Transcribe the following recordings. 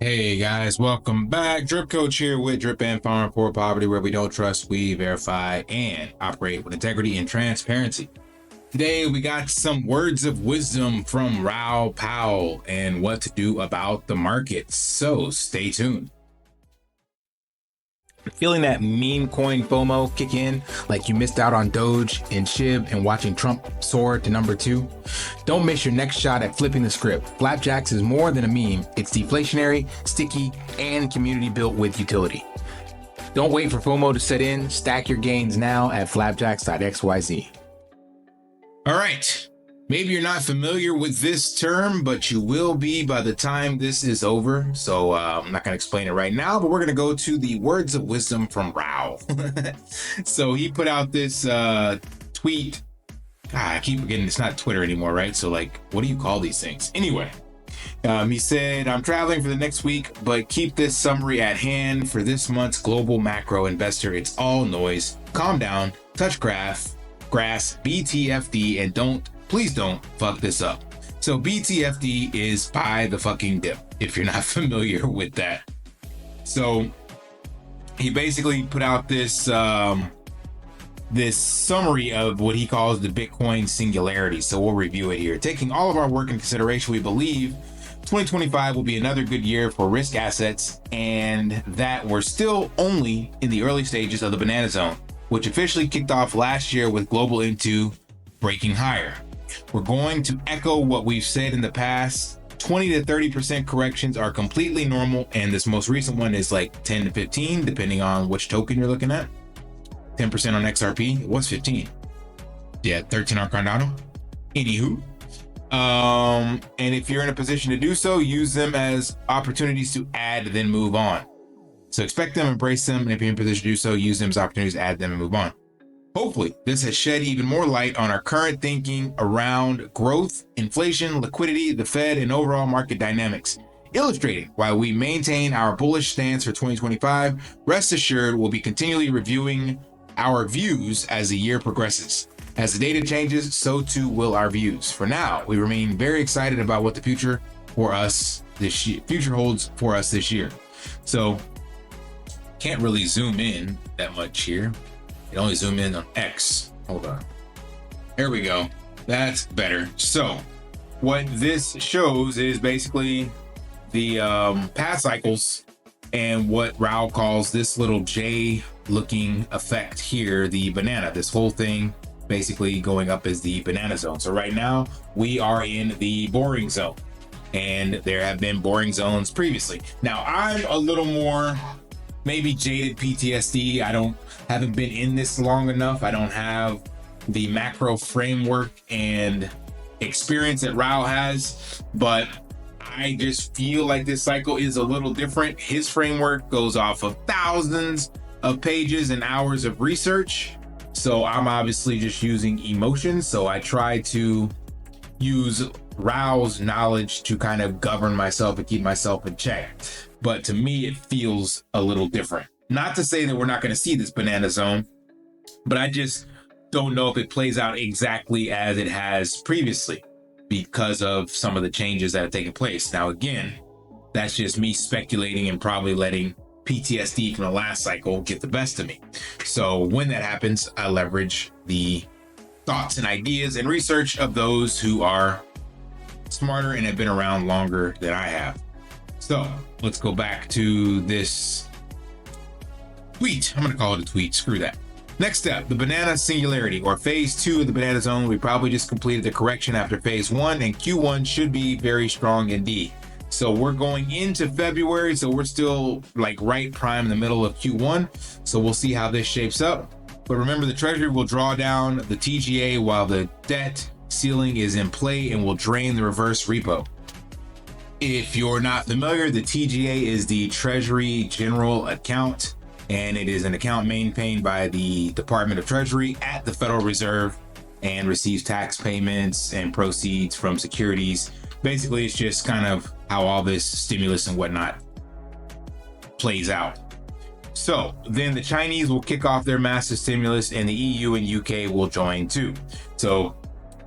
Hey guys, welcome back. Drip Coach here with Drip and Farm for Poverty, where we don't trust, we verify, and operate with integrity and transparency. Today we got some words of wisdom from Raoul and what to do about the markets. So stay tuned. Feeling that meme coin FOMO kick in, like you missed out on Doge and SHIB and watching Trump soar to number 2? Don't miss your next shot at flipping the script. Flapjacks is more than a meme. It's deflationary, sticky, and community built with utility. Don't wait for FOMO to set in. Stack your gains now at flapjacks.xyz. All right. Maybe you're not familiar with this term, but you will be by the time this is over. So I'm not going to explain it right now, but we're going to go to the words of wisdom from Raoul. So he put out this tweet. God, I keep forgetting it's not Twitter anymore, right? So like, what do you call these things? Anyway, he said, I'm traveling for the next week, but keep this summary at hand for this month's global macro investor. It's all noise. Calm down, touch grass, BTFD, and please don't fuck this up. So BTFD is buy the fucking dip, if you're not familiar with that. So he basically put out this this summary of what he calls the Bitcoin singularity. So we'll review it here. Taking all of our work in consideration, we believe 2025 will be another good year for risk assets, and that we're still only in the early stages of the banana zone, which officially kicked off last year with global into breaking higher. We're going to echo what we've said in the past. 20 to 30% corrections are completely normal, and this most recent one is like 10 to 15, depending on which token you're looking at. 10% on XRP, it was 15. Yeah, 13 on Cardano. Anywho, and if you're in a position to do so, use them as opportunities to add, then move on. So expect them, embrace them, and if you're in a position to do so, use them as opportunities to add them and move on. Hopefully, this has shed even more light on our current thinking around growth, inflation, liquidity, the Fed, and overall market dynamics, illustrating why we maintain our bullish stance for 2025. Rest assured, we'll be continually reviewing our views as the year progresses. As the data changes, so too will our views. For now, we remain very excited about what the future holds for us this year. So, can't really zoom in that much here. You only zoom in on X. Hold on. There we go. That's better. So what this shows is basically the path cycles and what Raoul calls this little J looking effect here, the banana. This whole thing basically going up as the banana zone. So right now we are in the boring zone, and there have been boring zones previously. Now I'm a little more maybe jaded PTSD. Haven't been in this long enough. I don't have the macro framework and experience that Raoul has, but I just feel like this cycle is a little different. His framework goes off of thousands of pages and hours of research. So I'm obviously just using emotions. So I try to use Raoul's knowledge to kind of govern myself and keep myself in check. But to me, it feels a little different. Not to say that we're not going to see this banana zone, but I just don't know if it plays out exactly as it has previously because of some of the changes that have taken place. Now, again, that's just me speculating and probably letting PTSD from the last cycle get the best of me. So when that happens, I leverage the thoughts and ideas and research of those who are smarter and have been around longer than I have. So let's go back to this tweet. I'm going to call it a tweet. Screw that. Next step, the banana singularity, or phase 2 of the banana zone. We probably just completed the correction after phase 1, and Q1 should be very strong indeed. So we're going into February, so we're still like right prime in the middle of Q1. So we'll see how this shapes up. But remember, the Treasury will draw down the TGA while the debt ceiling is in play and will drain the reverse repo. If you're not familiar, the TGA is the Treasury General Account, and it is an account maintained by the Department of Treasury at the Federal Reserve and receives tax payments and proceeds from securities. Basically, it's just kind of how all this stimulus and whatnot plays out. So then the Chinese will kick off their massive stimulus, and the EU and UK will join too. So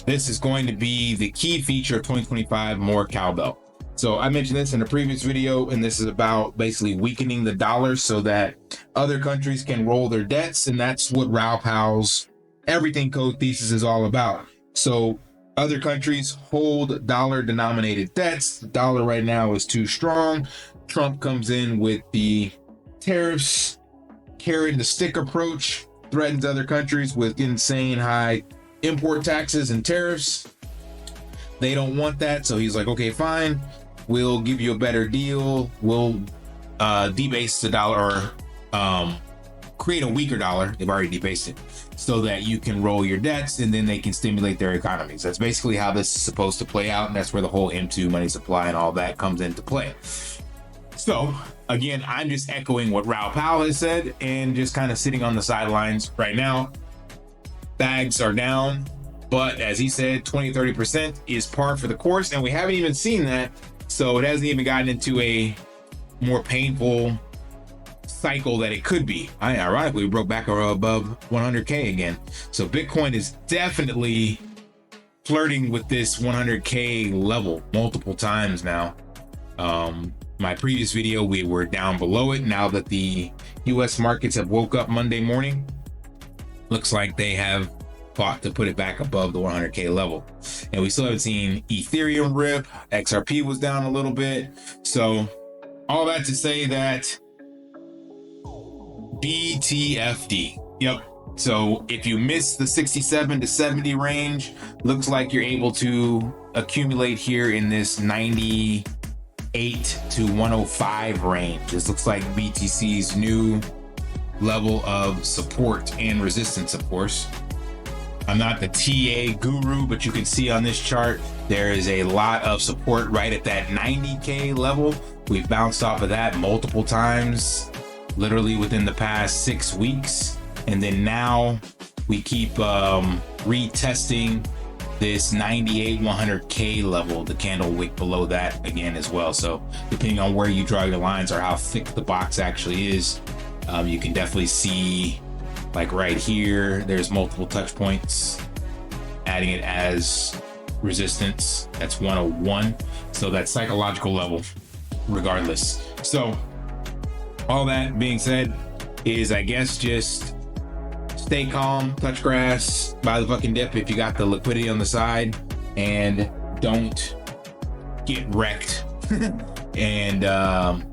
this is going to be the key feature of 2025, more cowbell. So I mentioned this in a previous video, and this is about basically weakening the dollar so that other countries can roll their debts. And that's what Raoul Pal's everything code thesis is all about. So other countries hold dollar denominated debts. The dollar right now is too strong. Trump comes in with the tariffs, carrot and the stick approach, threatens other countries with insane high import taxes and tariffs. They don't want that. So he's like, okay, fine. We'll give you a better deal. We'll debase the dollar or create a weaker dollar. They've already debased it so that you can roll your debts and then they can stimulate their economies. That's basically how this is supposed to play out. And that's where the whole M2 money supply and all that comes into play. So again, I'm just echoing what Raoul Pal has said and just kind of sitting on the sidelines right now. Bags are down, but as he said, 20-30% is par for the course. And we haven't even seen that. So it hasn't even gotten into a more painful cycle that it could be. Ironically, we broke back above 100K again. So Bitcoin is definitely flirting with this 100K level multiple times now. My previous video, we were down below it. Now that the US markets have woke up Monday morning, looks like they have fought to put it back above the 100K level. And we still haven't seen Ethereum rip. XRP was down a little bit. So all that to say that BTFD. Yep. So if you miss the 67 to 70 range, looks like you're able to accumulate here in this 98 to 105 range. This looks like BTC's new level of support and resistance, of course. I'm not the TA guru, but you can see on this chart, there is a lot of support right at that 90K level. We've bounced off of that multiple times, literally within the past 6 weeks. And then now we keep retesting this 98 100K level, the candle wick below that again as well. So depending on where you draw your lines or how thick the box actually is, you can definitely see, like right here, there's multiple touch points, adding it as resistance. That's 101. So that's psychological level regardless. So all that being said is, I guess, just stay calm, touch grass, buy the fucking dip if you got the liquidity on the side, and don't get wrecked and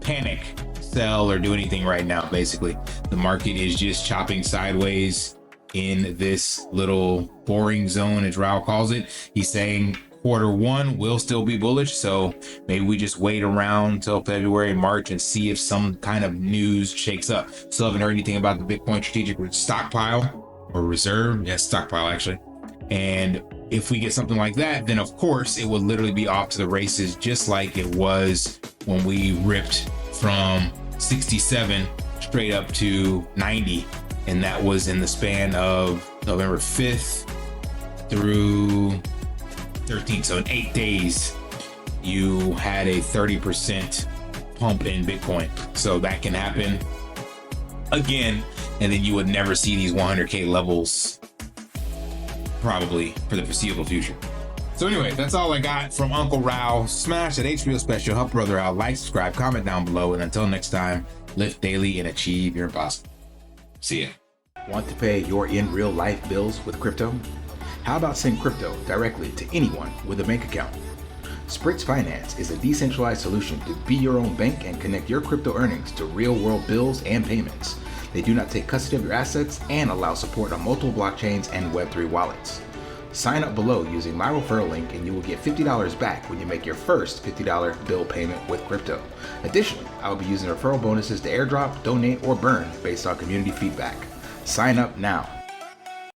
panic, sell, or do anything right now. Basically, the market is just chopping sideways in this little boring zone, as Raoul calls it. He's saying Q1 will still be bullish, so maybe we just wait around till February, March and see if some kind of news shakes up. Still haven't heard anything about the Bitcoin strategic stockpile or reserve. Yes, stockpile actually. And if we get something like that, then of course it would literally be off to the races, just like it was when we ripped from 67 straight up to 90. And that was in the span of November 5th through 13th. So in 8 days, you had a 30% pump in Bitcoin. So that can happen again. And then you would never see these 100K levels probably for the foreseeable future. So anyway, that's all I got from Uncle Raoul. Smash that HBO special, help brother out, like, subscribe, comment down below. And until next time, lift daily and achieve your impossible. See ya. Want to pay your in real life bills with crypto? How about send crypto directly to anyone with a bank account? Spritz Finance is a decentralized solution to be your own bank and connect your crypto earnings to real world bills and payments. They do not take custody of your assets and allow support on multiple blockchains and Web3 wallets. Sign up below using my referral link and you will get $50 back when you make your first $50 bill payment with crypto. Additionally, I will be using referral bonuses to airdrop, donate, or burn based on community feedback. Sign up now.